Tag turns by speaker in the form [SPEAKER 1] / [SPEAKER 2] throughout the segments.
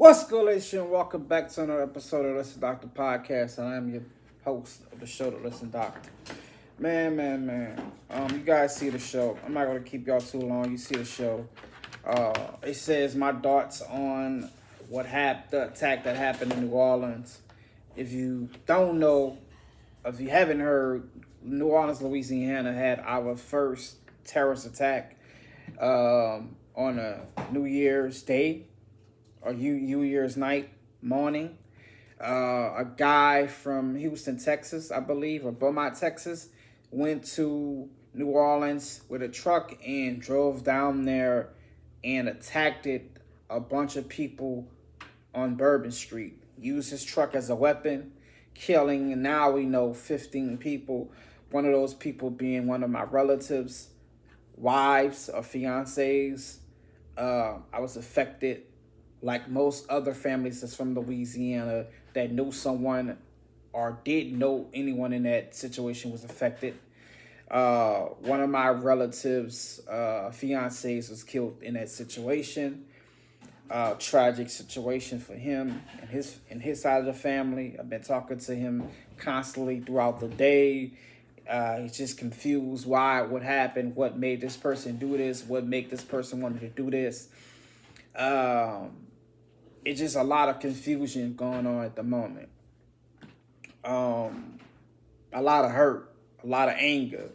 [SPEAKER 1] What's good, ladies and welcome back to another episode of Listen Doctor Podcast, and I'm your host of the show, The Listen Doctor. Man. You guys see the show. I'm not gonna keep y'all too long. You see the show. It says my thoughts on the attack that happened in New Orleans. If you don't know, if you haven't heard, New Orleans, Louisiana had our first terrorist attack on a New Year's Day or New Year's night morning. A guy from Houston, Texas, I believe, or Beaumont, Texas, went to New Orleans with a truck and drove down there and attacked a bunch of people on Bourbon Street. Used his truck as a weapon, killing, and now we know 15 people. One of those people being one of my relatives, wives or fiancés. I was affected like most other families that's from Louisiana that knew someone or did know anyone in that situation was affected. One of my relatives' fiancés was killed in that situation. Tragic situation for him and his side of the family. I've been talking to him constantly throughout the day. He's just confused what happened, what made this person do this, what made this person want to do this. It's just a lot of confusion going on at the moment. A lot of hurt, a lot of anger,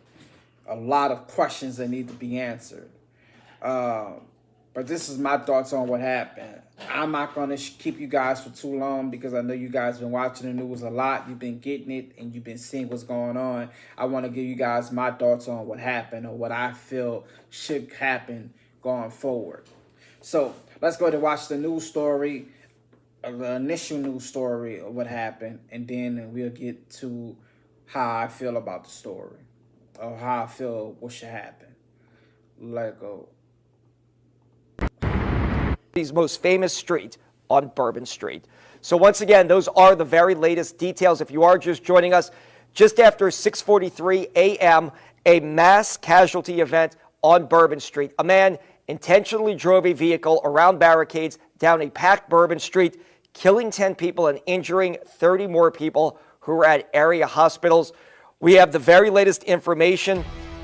[SPEAKER 1] a lot of questions that need to be answered. But this is my thoughts on what happened. I'm not going to keep you guys for too long because I know you guys have been watching the news a lot. You've been getting it and you've been seeing what's going on. I want to give you guys my thoughts on what happened or what I feel should happen going forward. So let's go ahead and watch the news story, the initial news story of what happened, and then we'll get to how I feel about the story or how I feel what should happen. Let go.
[SPEAKER 2] His most famous street on Bourbon Street. So once again, those are the very latest details. If you are just joining us, just after 6:43 a.m., a mass casualty event on Bourbon Street. A man intentionally drove a vehicle around barricades down a packed Bourbon Street, killing 10 people and injuring 30 more people who were at area hospitals. We have the very latest information.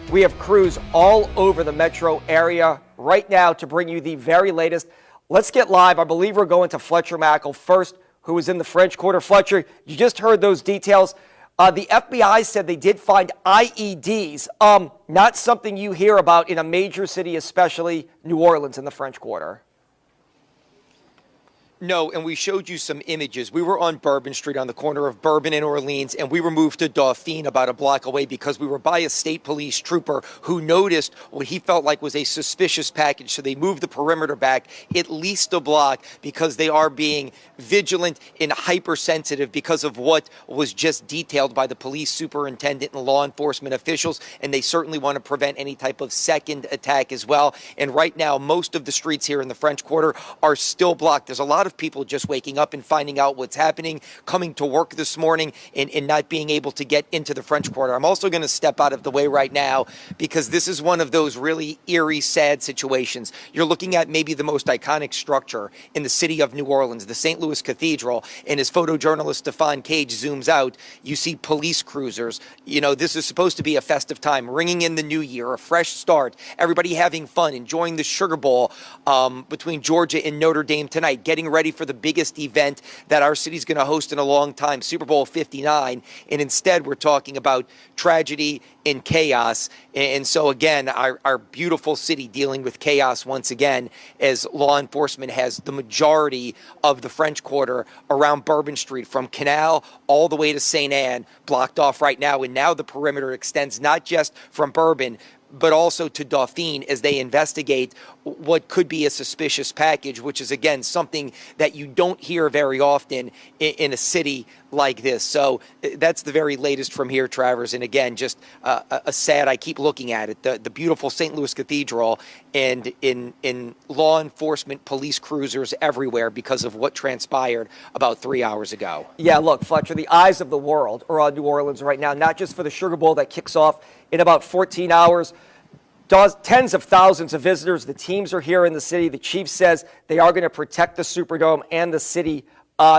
[SPEAKER 2] We have crews all over the metro area right now to bring you the very latest. Let's get live. I believe we're going to Fletcher Mackel first, who is in the French Quarter. Fletcher, you just heard those details. The FBI said they did find IEDs. Not something you hear about in a major city, especially New Orleans in the French Quarter.
[SPEAKER 3] No, and we showed you some images. We were on Bourbon Street on the corner of Bourbon and Orleans, and we were moved to Dauphine about a block away because we were by a state police trooper who noticed what he felt like was a suspicious package. So they moved the perimeter back at least a block because they are being vigilant and hypersensitive because of what was just detailed by the police superintendent and law enforcement officials, and they certainly want to prevent any type of second attack as well. And right now, most of the streets here in the French Quarter are still blocked. There's a lot of people just waking up and finding out what's happening, coming to work this morning and not being able to get into the French Quarter. I'm also going to step out of the way right now because this is one of those really eerie, sad situations. You're looking at maybe the most iconic structure in the city of New Orleans, the St. Louis Cathedral, and as photojournalist Stefan Cage zooms out, you see police cruisers. You know, this is supposed to be a festive time, ringing in the new year, a fresh start, everybody having fun, enjoying the Sugar Bowl between Georgia and Notre Dame tonight, getting ready for the biggest event that our city's going to host in a long time, Super Bowl 59. And instead, we're talking about tragedy and chaos. And so, again, our beautiful city dealing with chaos once again as law enforcement has the majority of the French Quarter around Bourbon Street from Canal all the way to St. Anne blocked off right now. And now the perimeter extends not just from Bourbon, but also to Dauphine as they investigate what could be a suspicious package, which is, again, something that you don't hear very often in a city like this. So that's the very latest from here, Travers. And again, just a sad, I keep looking at it, the beautiful St. Louis Cathedral and in law enforcement police cruisers everywhere because of what transpired about 3 hours ago.
[SPEAKER 2] Yeah, look, Fletcher, the eyes of the world are on New Orleans right now, not just for the Sugar Bowl that kicks off in about 14 hours. tens of thousands of visitors. The teams are here in the city. The chief says they are going to protect the Superdome and the city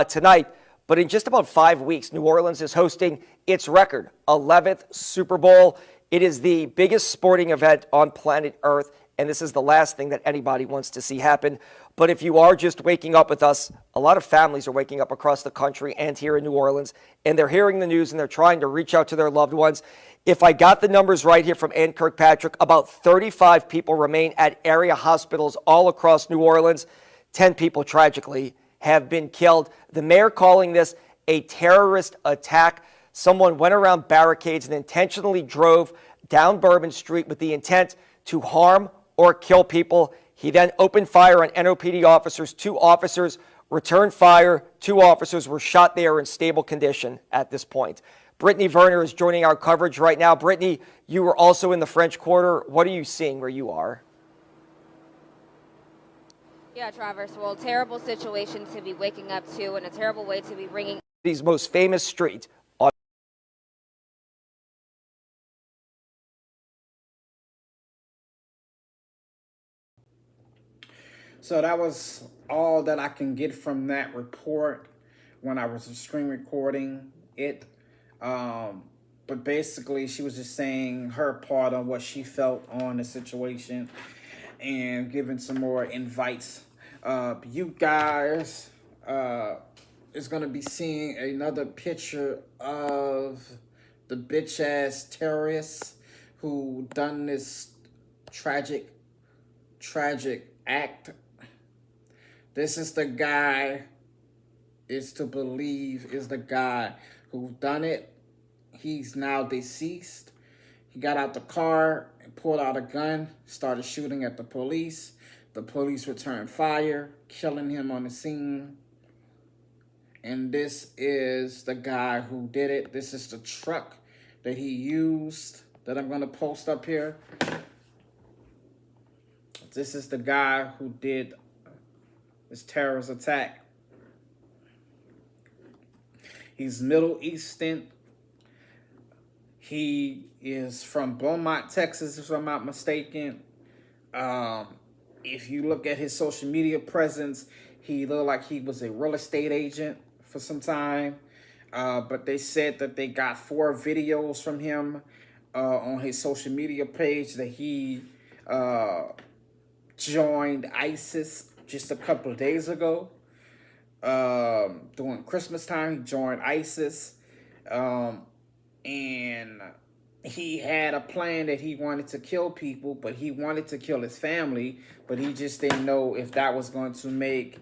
[SPEAKER 2] tonight. But in just about 5 weeks, New Orleans is hosting its record 11th Super Bowl. It is the biggest sporting event on planet Earth, and this is the last thing that anybody wants to see happen. But if you are just waking up with us, a lot of families are waking up across the country and here in New Orleans, and they're hearing the news and they're trying to reach out to their loved ones. If I got the numbers right here from Ann Kirkpatrick, about 35 people remain at area hospitals all across New Orleans. 10 people tragically have been killed. The mayor calling this a terrorist attack. Someone went around barricades and intentionally drove down Bourbon Street with the intent to harm or kill people. He then opened fire on NOPD officers. 2 officers returned fire. 2 officers were shot. They are in stable condition at this point. Brittany Werner is joining our coverage right now. Brittany, you were also in the French Quarter. What are you seeing where you are?
[SPEAKER 4] Yeah, Travis, well, terrible situation to be waking up to and a terrible way to be bringing
[SPEAKER 2] These most famous street on
[SPEAKER 1] So that was all that I can get from that report when I was screen recording it. But basically, she was just saying her part on what she felt on the situation and giving some more invites. You guys is going to be seeing another picture of the bitch-ass terrorists who done this tragic act. This is the guy, is to believe, is the guy who done it. He's now deceased. He got out the car and pulled out a gun, started shooting at the police. The police returned fire, killing him on the scene. And this is the guy who did it. This is the truck that he used that I'm going to post up here. This is the guy who did this terrorist attack. He's Middle Eastern. He is from Beaumont, Texas, if I'm not mistaken. If you look at his social media presence, he looked like he was a real estate agent for some time. But they said that they got 4 videos from him on his social media page that he joined ISIS just a couple of days ago. During Christmas time, he joined ISIS. And he had a plan that he wanted to kill people, but he wanted to kill his family, but he just didn't know if that was going to make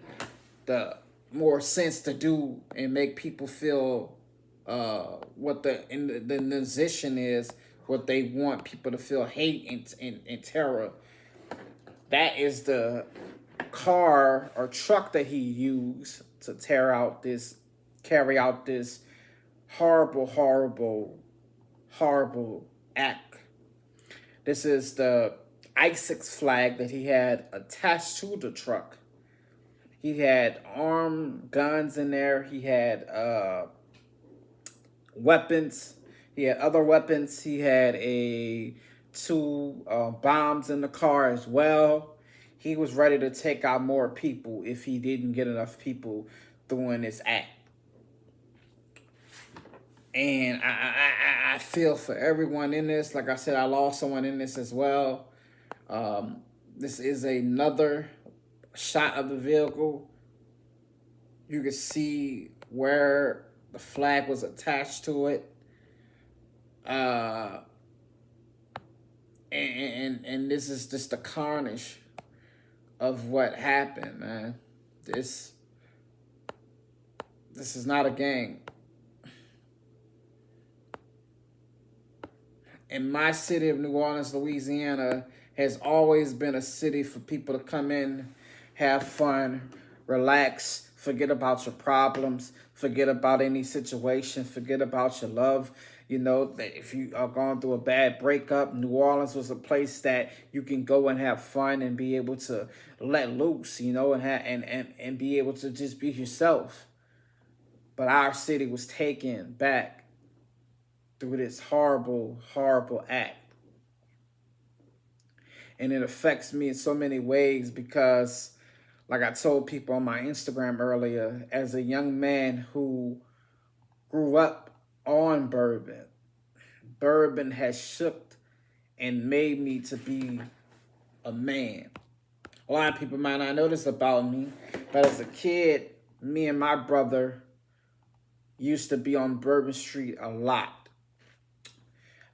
[SPEAKER 1] the more sense to do and make people feel what the position is, what they want people to feel, hate and terror. That is the car or truck that he used to carry out this horrible act. This is the ISIS flag that he had attached to the truck. He had armed guns in there. He had weapons. He had other weapons. He had 2 bombs in the car as well. He was ready to take out more people if he didn't get enough people doing this act. And I feel for everyone in this. Like I said, I lost someone in this as well. This is another shot of the vehicle. You can see where the flag was attached to it. And this is just the carnage of what happened, man. This is not a game. And my city of New Orleans, Louisiana, has always been a city for people to come in, have fun, relax, forget about your problems, forget about any situation, forget about your love. You know, that if you are going through a bad breakup, New Orleans was a place that you can go and have fun and be able to let loose, you know, and be able to just be yourself. But our city was taken back through this horrible act. And it affects me in so many ways because, like I told people on my Instagram earlier, as a young man who grew up on bourbon, bourbon has shook and made me to be a man. A lot of people might not know this about me, but as a kid, me and my brother used to be on Bourbon Street a lot.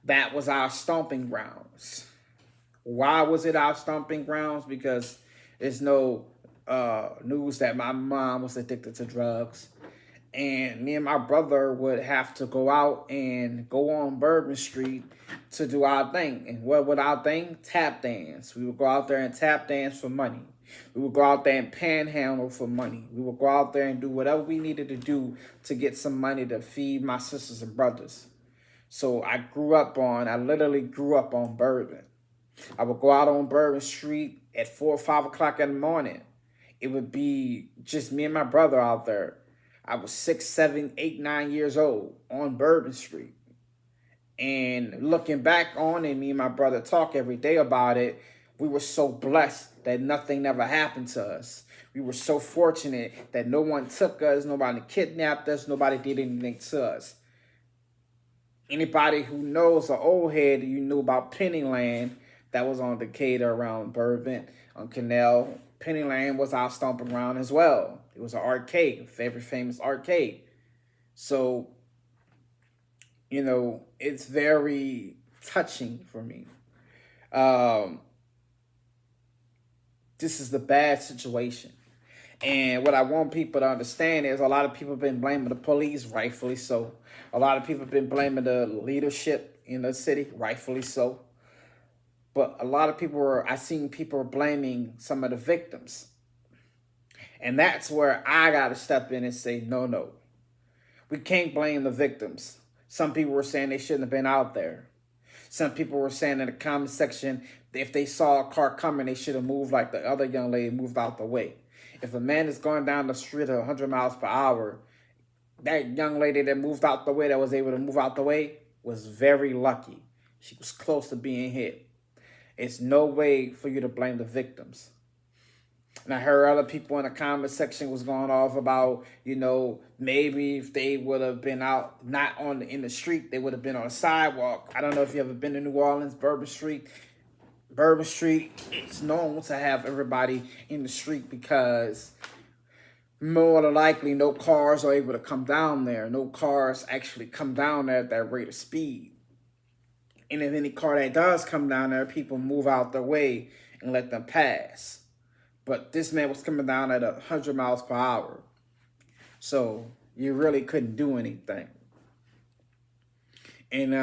[SPEAKER 1] That was our stomping grounds. Why was it our stomping grounds? Because there's no news that my mom was addicted to drugs. And me and my brother would have to go out and go on Bourbon Street to do our thing. And what would our thing? Tap dance. We would go out there and tap dance for money. We would go out there and panhandle for money. We would go out there and do whatever we needed to do to get some money to feed my sisters and brothers. So I literally grew up on bourbon. I would go out on Bourbon Street at 4 or 5 o'clock in the morning. It would be just me and my brother out there. I was 6, 7, 8, 9 years old on Bourbon Street. And looking back on it, me and my brother talk every day about it. We were so blessed that nothing never happened to us. We were so fortunate that no one took us, nobody kidnapped us, nobody did anything to us. Anybody who knows an old head, you knew about Pennyland, that was on Decatur around Bourbon, on Canal. Pennyland was our stomping ground as well. It was an arcade, a very famous arcade. So, you know, it's very touching for me. This is the bad situation. And what I want people to understand is a lot of people have been blaming the police, rightfully so. A lot of people have been blaming the leadership in the city, rightfully so. But a lot of people I seen people blaming some of the victims. And that's where I got to step in and say, no. We can't blame the victims. Some people were saying they shouldn't have been out there. Some people were saying in the comment section, if they saw a car coming, they should have moved like the other young lady moved out the way. If a man is going down the street at 100 miles per hour, that young lady that moved out the way, that was able to move out the way, was very lucky. She was close to being hit. It's no way for you to blame the victims. And I heard other people in the comment section was going off about, you know, maybe if they would have been out, not in the street, they would have been on a sidewalk. I don't know if you ever been to New Orleans, Bourbon Street. Bourbon Street is known to have everybody in the street because more than likely no cars are able to come down there. No cars actually come down there at that rate of speed. And if any car that does come down there, people move out their way and let them pass. But this man was coming down at 100 miles per hour. So you really couldn't do anything. And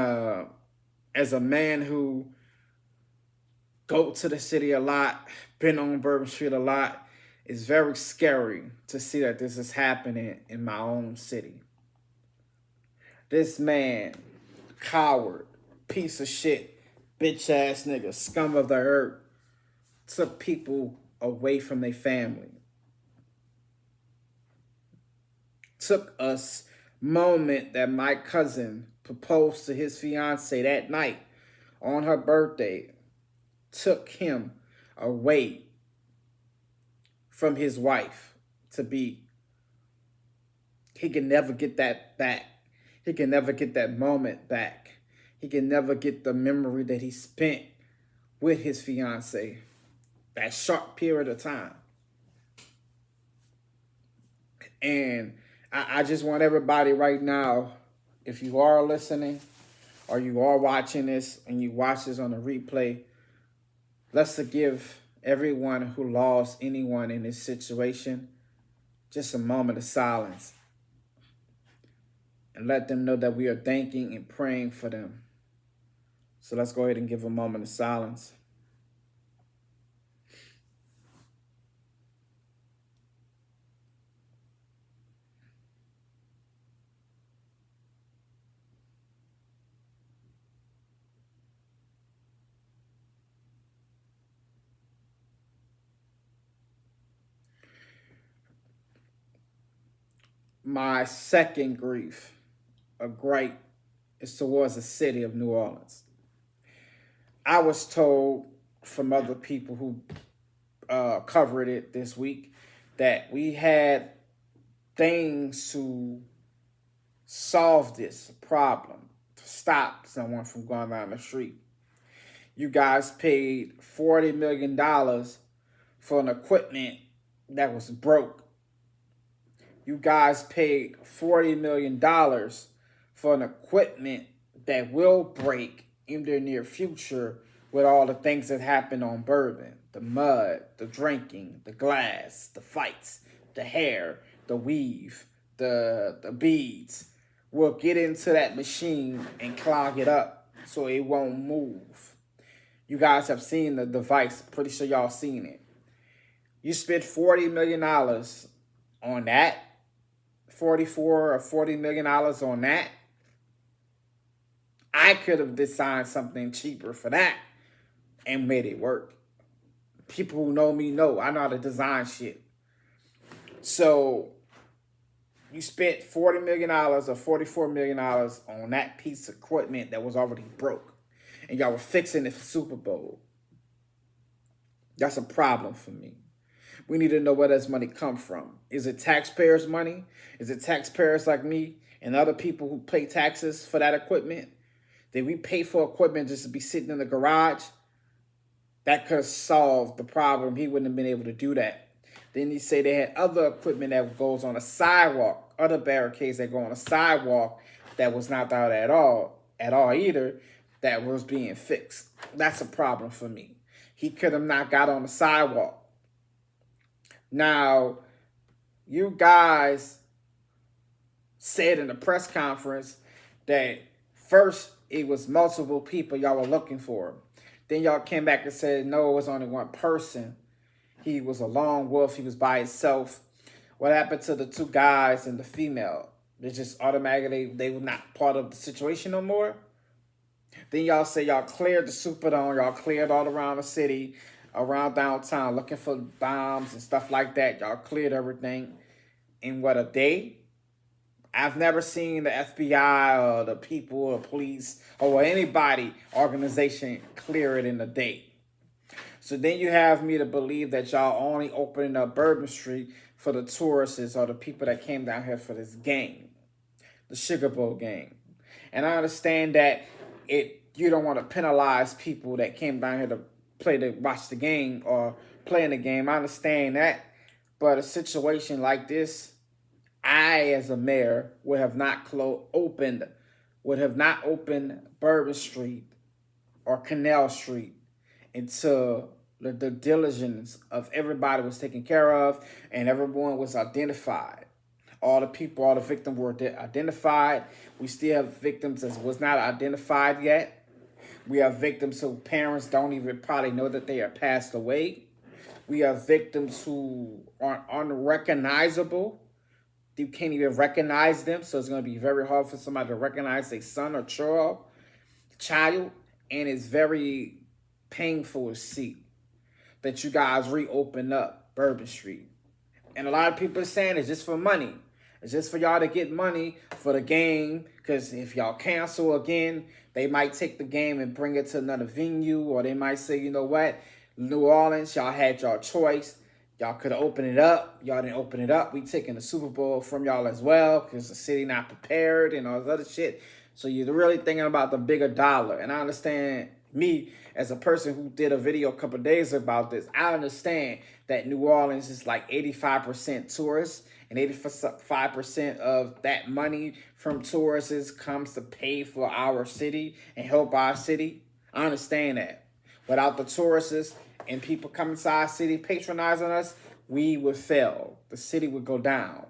[SPEAKER 1] as a man who go to the city a lot, been on Bourbon Street a lot, it's very scary to see that this is happening in my own city. This man, coward, piece of shit, bitch ass nigga, scum of the earth, took people away from their family. Took us moment that my cousin proposed to his fiance that night on her birthday, took him away from his wife to be. He can never get that back. He can never get that moment back. He can never get the memory that he spent with his fiance, that short period of time. And I just want everybody right now, if you are listening or you are watching this and you watch this on a replay, let's forgive everyone who lost anyone in this situation. Just a moment of silence. And let them know that we are thanking and praying for them. So let's go ahead and give a moment of silence. My second grief, a gripe, is towards the city of New Orleans. I was told from other people who covered it this week that we had things to solve this problem, to stop someone from going down the street. You guys paid $40 million for an equipment that was broke. You guys paid $40 million for an equipment that will break in the near future with all the things that happened on Bourbon. The mud, the drinking, the glass, the fights, the hair, the weave, the beads. We'll get into that machine and clog it up so it won't move. You guys have seen the device. Pretty sure y'all seen it. You spent $40 million on that. $40 million on that. I could have designed something cheaper for that and made it work. People who know me know I know how to design shit. So you spent $40 million or $44 million on that piece of equipment that was already broke. And y'all were fixing it for Super Bowl. That's a problem for me. We need to know where this money come from. Is it taxpayers' money? Is it taxpayers like me and other people who pay taxes for that equipment? Did we pay for equipment just to be sitting in the garage? That could have solved the problem. He wouldn't have been able to do that. Then he say they had other equipment that goes on a sidewalk, other barricades that go on a sidewalk that was not out at all either, that was being fixed. That's a problem for me. He could have not got on the sidewalk. Now, you guys said in the press conference that first it was multiple people y'all were looking for. Then y'all came back and said, no, it was only one person. He was a lone wolf. He was by himself. What happened to the two guys and the female? They just automatically, they were not part of the situation no more. Then y'all say y'all cleared the Superdome. Y'all cleared all around the city, around downtown, looking for bombs and stuff like that. Y'all cleared everything in what, a day? I've never seen the FBI or the people or police or anybody, organization clear it in a day. So then you have me to believe that y'all only opening up Bourbon Street for the tourists or the people that came down here for this game, the Sugar Bowl game. And I understand that you don't want to penalize people that came down here to watch the game or play in the game. I understand that. But a situation like this, I, as a mayor, would have not opened Bourbon Street or Canal Street until the diligence of everybody was taken care of and everyone was identified. All the people, all the victims were identified. We still have victims that was not identified yet. We have victims whose parents don't even probably know that they are passed away. We have victims who are unrecognizable. You can't even recognize them, so it's going to be very hard for somebody to recognize their son or child, and it's very painful to see that you guys reopen up Bourbon Street. And a lot of people are saying it's just for money. It's just for y'all to get money for the game, because if y'all cancel again, they might take the game and bring it to another venue, or they might say, you know what, New Orleans, y'all had y'all choice. Y'all could have opened it up. Y'all didn't open it up. We taking the Super Bowl from y'all as well because the city not prepared and all this other shit. So you're really thinking about the bigger dollar. And I understand, me as a person who did a video a couple of days about this, I understand that New Orleans is like 85% tourists, and 85% of that money from tourists comes to pay for our city and help our city. I understand that. Without the tourists and people coming to our city patronizing us, we would fail. The city would go down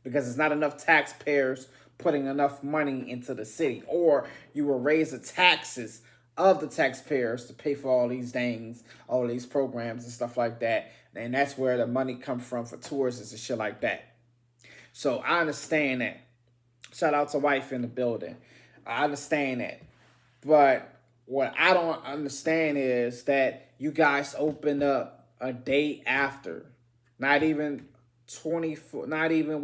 [SPEAKER 1] because there's not enough taxpayers putting enough money into the city. Or you will raise the taxes of the taxpayers to pay for all these things, all these programs and stuff like that. And that's where the money comes from for tourists and shit like that. So I understand that. Shout out to wife in the building. I understand that. But what I don't understand is that you guys open up a day after. Not even 24, not even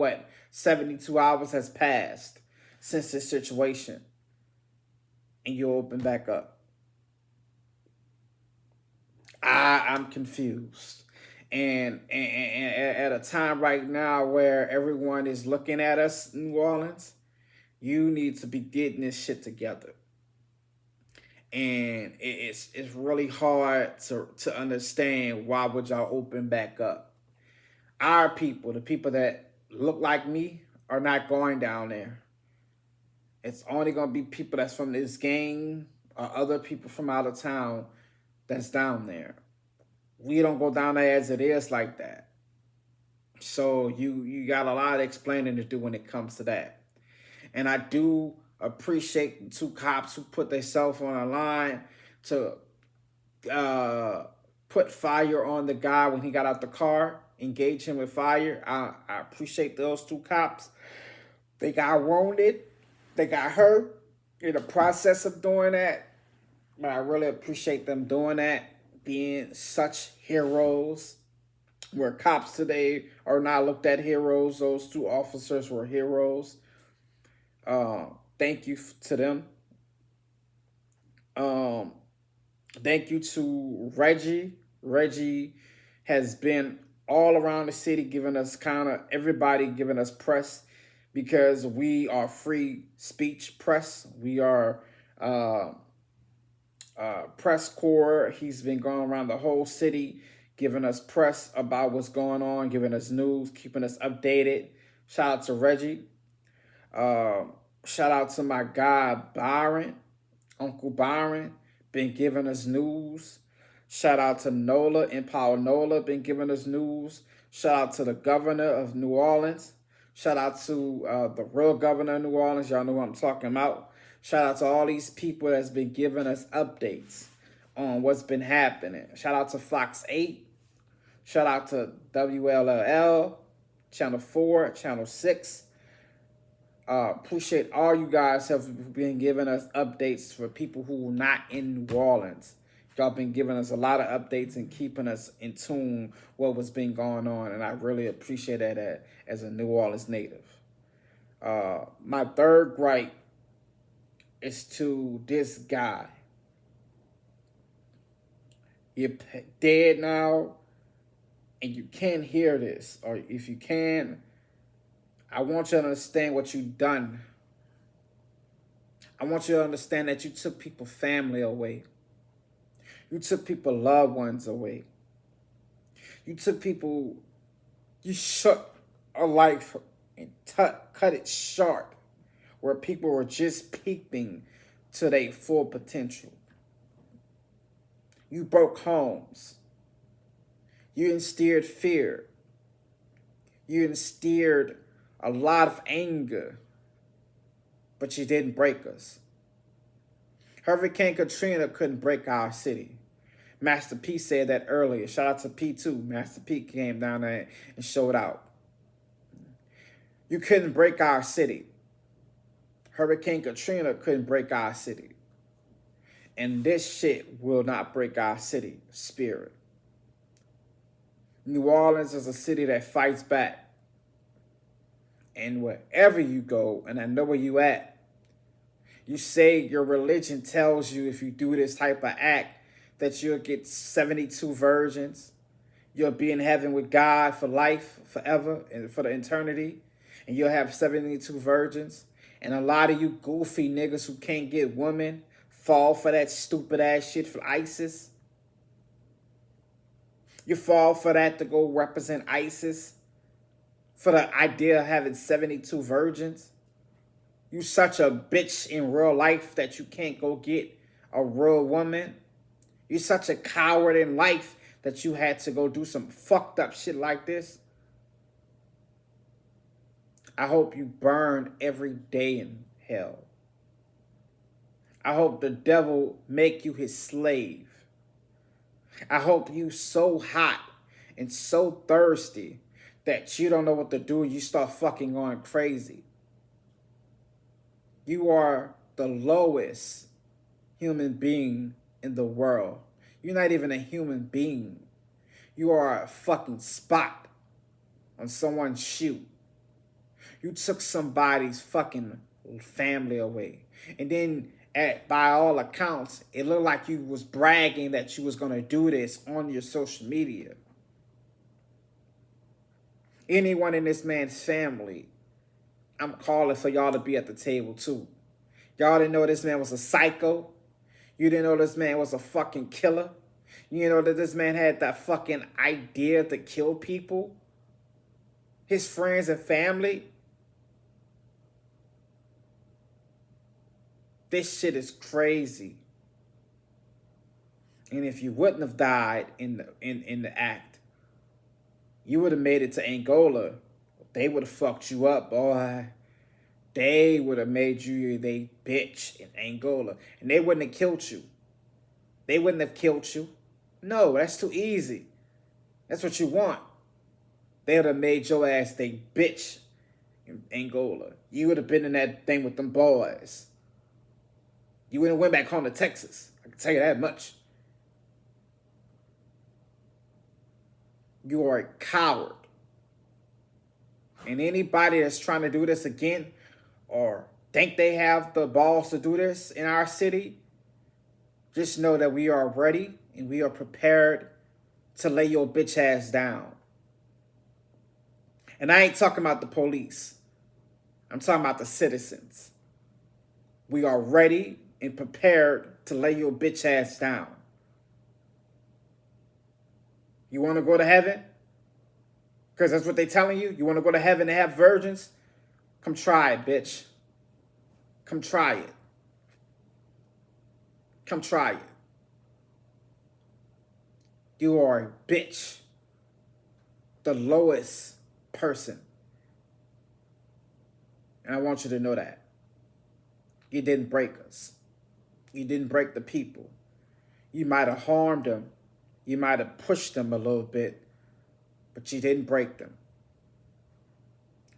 [SPEAKER 1] 72 hours has passed since this situation. And you open back up. I'm confused. And at a time right now where everyone is looking at us, New Orleans, you need to be getting this shit together. And it's really hard to understand why would y'all open back up. Our people, the people that look like me, are not going down there. It's only gonna be people that's from this gang or other people from out of town that's down there. We don't go down there as it is like that. So you got a lot of explaining to do when it comes to that. And I do appreciate the two cops who put themselves on a line to put fire on the guy when he got out the car, engage him with fire. I appreciate those two cops. They got wounded, they got hurt in the process of doing that. But I really appreciate them doing that, being such heroes. Where cops today are not looked at heroes, those two officers were heroes. Thank you to them. Thank you to Reggie. Reggie has been all around the city giving us everybody giving us press because we are free speech press. We are press corps. He's been going around the whole city giving us press about what's going on, giving us news, keeping us updated. Shout out to Reggie. Shout out to my guy Byron, Uncle Byron, been giving us news. Shout out to Nola, Empower Nola, been giving us news. Shout out to the governor of New Orleans. Shout out to the real governor of New Orleans. Y'all know what I'm talking about. Shout out to all these people that's been giving us updates on what's been happening. Shout out to Fox 8. Shout out to WLLL, Channel 4, Channel 6. Appreciate all you guys have been giving us updates for people who are not in New Orleans. Y'all been giving us a lot of updates and keeping us in tune what was been going on, and I really appreciate that as a New Orleans native. My third gripe is to this guy. You're dead now, and you can't hear this, or if you can, I want you to understand what you've done. I want you to understand that you took people's family away. You took people's loved ones away. You shut a life and cut it short where people were just peaking to their full potential. You broke homes. You instilled fear. You instilled a lot of anger, but you didn't break us. Hurricane Katrina couldn't break our city. Master P said that earlier. Shout out to P too. Master P came down there and showed out. You couldn't break our city. Hurricane Katrina couldn't break our city. And this shit will not break our city spirit. New Orleans is a city that fights back. And wherever you go, and I know where you at, you say your religion tells you if you do this type of act that you'll get 72 virgins. You'll be in heaven with God for life, forever, and for the eternity. And you'll have 72 virgins. And a lot of you goofy niggas who can't get women fall for that stupid ass shit for ISIS. You fall for that to go represent ISIS. For the idea of having 72 virgins. You such a bitch in real life that you can't go get a real woman. You such a coward in life that you had to go do some fucked up shit like this. I hope you burn every day in hell. I hope the devil make you his slave. I hope you so hot and so thirsty that you don't know what to do and you start fucking going crazy. You are the lowest human being in the world. You're not even a human being. You are a fucking spot on someone's shoe. You took somebody's fucking family away. And then by all accounts, it looked like you was bragging that you was going to do this on your social media. Anyone in this man's family, I'm calling for y'all to be at the table too. Y'all didn't know this man was a psycho. You didn't know this man was a fucking killer. You didn't know that this man had that fucking idea to kill people. His friends and family. This shit is crazy. And if you wouldn't have died in the act, you would have made it to Angola. They would have fucked you up, boy. They would have made you they bitch in Angola. And they wouldn't have killed you. They wouldn't have killed you. No, that's too easy. That's what you want. They would have made your ass they bitch in Angola. You would have been in that thing with them boys. You wouldn't have went back home to Texas. I can tell you that much. You are a coward. And anybody that's trying to do this again or think they have the balls to do this in our city, just know that we are ready and we are prepared to lay your bitch ass down. And I ain't talking about the police. I'm talking about the citizens. We are ready and prepared to lay your bitch ass down. You want to go to heaven? Because that's what they're telling you. You want to go to heaven and have virgins? Come try it, bitch. Come try it. Come try it. You are a bitch. The lowest person. And I want you to know that. You didn't break us. You didn't break the people. You might have harmed them. You might have pushed them a little bit, but you didn't break them.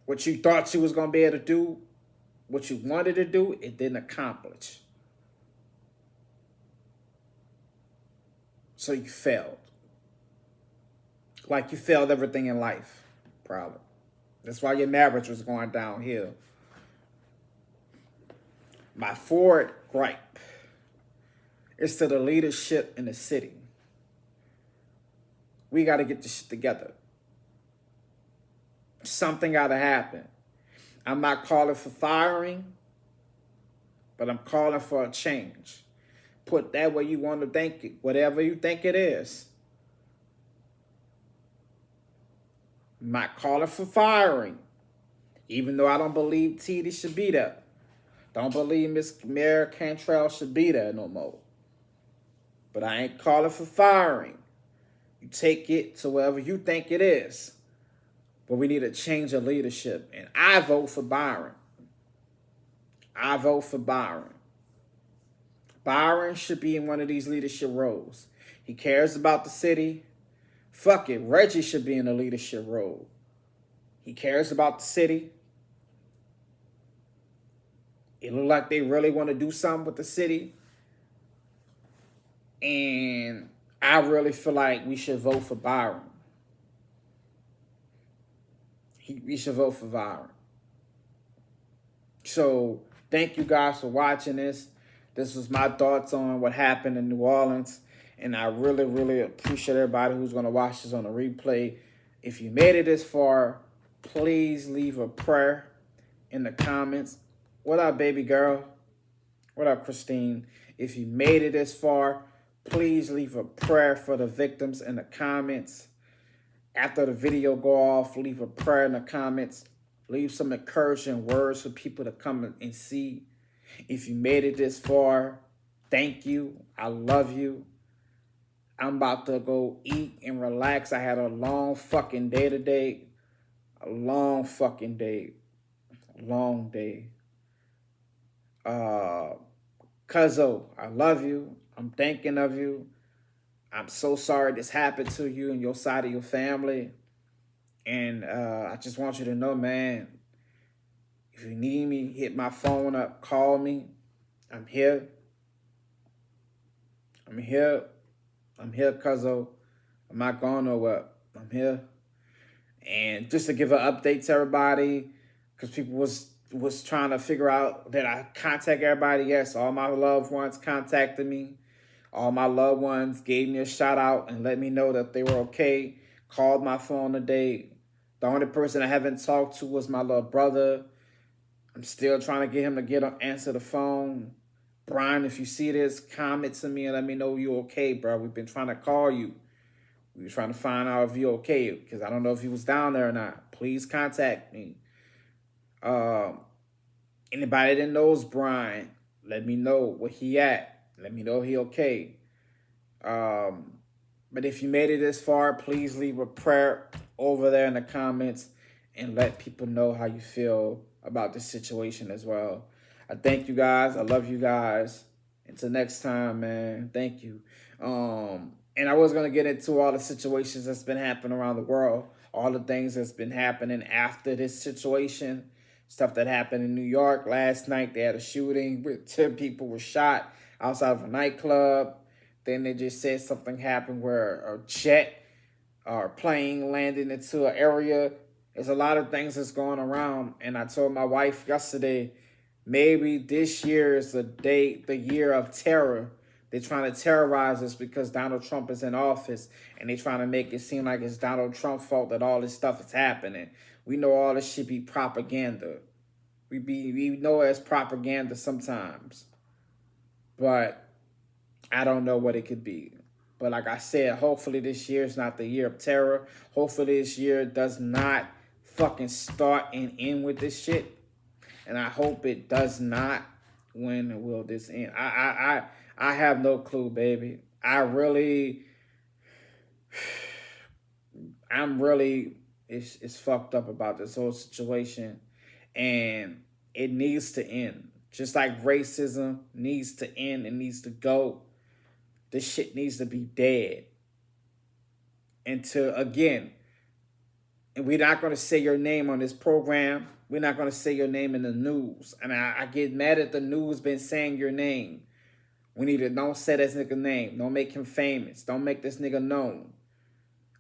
[SPEAKER 1] What you thought you was going to be able to do, what you wanted to do, it didn't accomplish. So you failed. Like you failed everything in life, probably. That's why your marriage was going downhill. My forward gripe is to the leadership in the city. We got to get this shit together. Something got to happen. I'm not calling for firing, but I'm calling for a change. Put that where you want to think it, whatever you think it is. I'm not calling for firing, even though I don't believe TD should be there. Don't believe Miss Mayor Cantrell should be there no more. But I ain't calling for firing. You take it to wherever you think it is. But we need a change of leadership. And I vote for Byron. I vote for Byron. Byron should be in one of these leadership roles. He cares about the city. Fuck it. Reggie should be in a leadership role. He cares about the city. It looks like they really want to do something with the city. And I really feel like we should vote for Byron. We should vote for Byron. So thank you guys for watching this. This was my thoughts on what happened in New Orleans. And I really, really appreciate everybody who's going to watch this on the replay. If you made it this far, please leave a prayer in the comments. What up, baby girl? What up, Christine? If you made it this far, please leave a prayer for the victims in the comments. After the video go off, leave a prayer in the comments. Leave some encouraging words for people to come and see. If you made it this far, thank you. I love you. I'm about to go eat and relax. I had a long fucking day today. A long fucking day. A long day. Cuzzo, I love you. I'm thinking of you. I'm so sorry this happened to you and your side of your family. And I just want you to know, man, if you need me, hit my phone up, call me. I'm here. I'm here. I'm here, Cuzzo. I'm not going nowhere. I'm here. And just to give an update to everybody, because people was was trying to figure out that I contact everybody. Yes, all my loved ones contacted me. All my loved ones gave me a shout out and let me know that they were okay. Called my phone today. The only person I haven't talked to was my little brother. I'm still trying to get him to answer the phone. Brian, if you see this, comment to me and let me know you're okay, bro. We've been trying to call you. We were trying to find out if you're okay, because I don't know if he was down there or not. Please contact me. Anybody that knows Brian, let me know where he at. Let me know he okay. But if you made it this far, please leave a prayer over there in the comments and let people know how you feel about this situation as well. I thank you guys. I love you guys. Until next time, man. Thank you. And I was going to get into all the situations that's been happening around the world, all the things that's been happening after this situation, stuff that happened in New York last night. They had a shooting where 10 people were shot outside of a nightclub. Then they just said something happened where a jet or plane landed into an area. There's a lot of things that's going around. And I told my wife yesterday, maybe this year is the year of terror. They're trying to terrorize us because Donald Trump is in office, and they're trying to make it seem like it's Donald Trump's fault that all this stuff is happening. We know all this should be propaganda. We know it's propaganda sometimes, but I don't know what it could be. But like I said, hopefully this year is not the year of terror. Hopefully this year does not fucking start and end with this shit. And I hope it does not. When will this end? I have no clue, baby. I'm really, it's fucked up about this whole situation. And it needs to end. Just like racism needs to end, it needs to go. This shit needs to be dead. And we're not going to say your name on this program. We're not going to say your name in the news. And I get mad at the news been saying your name. We need to don't say this nigga name. Don't make him famous. Don't make this nigga known.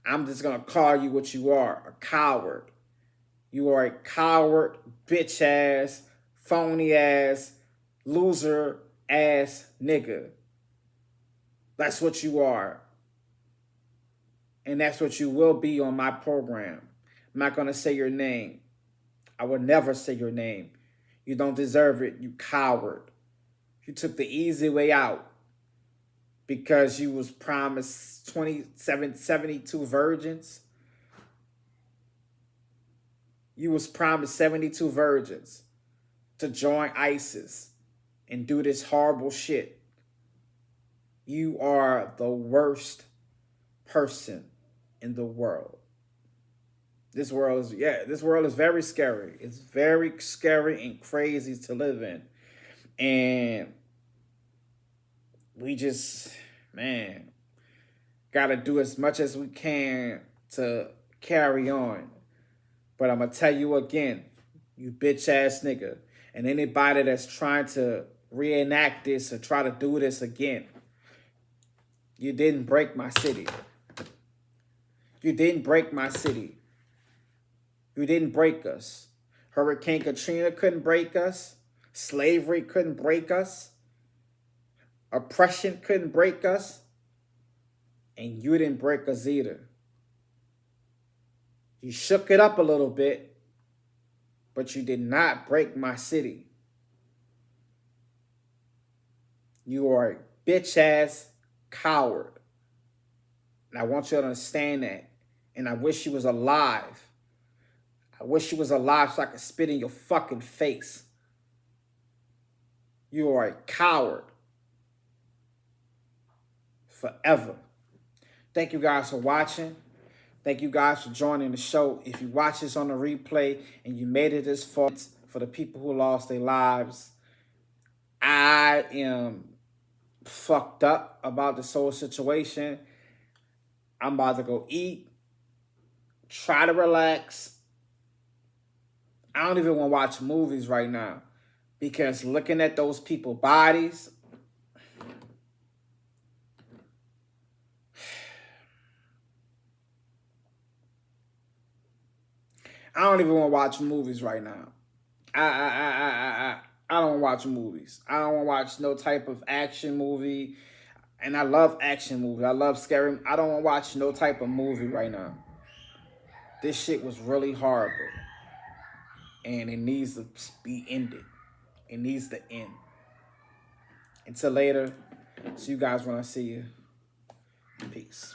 [SPEAKER 1] I'm just going to call you what you are, a coward. You are a coward, bitch ass, phony ass, loser ass nigga. That's what you are. And that's what you will be on my program. I'm not going to say your name. I will never say your name. You don't deserve it, you coward. You took the easy way out because you was promised 72 virgins. You was promised 72 virgins to join ISIS and do this horrible shit. You are the worst person in the world. This world is very scary. It's very scary and crazy to live in. And we just, gotta do as much as we can to carry on. But I'm gonna tell you again, you bitch ass nigga, and anybody that's trying to reenact this or try to do this again, you didn't break my city. You didn't break my city. You didn't break us. Hurricane Katrina couldn't break us. Slavery couldn't break us. Oppression couldn't break us. And you didn't break us either. You shook it up a little bit, but you did not break my city. You are a bitch ass coward. And I want you to understand that. And I wish you was alive. I wish you was alive so I could spit in your fucking face. You are a coward. Forever. Thank you guys for watching. Thank you guys for joining the show. If you watch this on the replay and you made it this far, for the people who lost their lives, I am fucked up about this whole situation. I'm about to go eat, try to relax. I don't even want to watch movies right now because looking at those people's bodies, I don't even want to watch movies right now. I don't watch movies. I don't watch no type of action movie. And I love action movies. I love scary. I don't want to watch no type of movie right now. This shit was really horrible. And it needs to be ended. It needs to end. Until later. See you guys when I see you. Peace.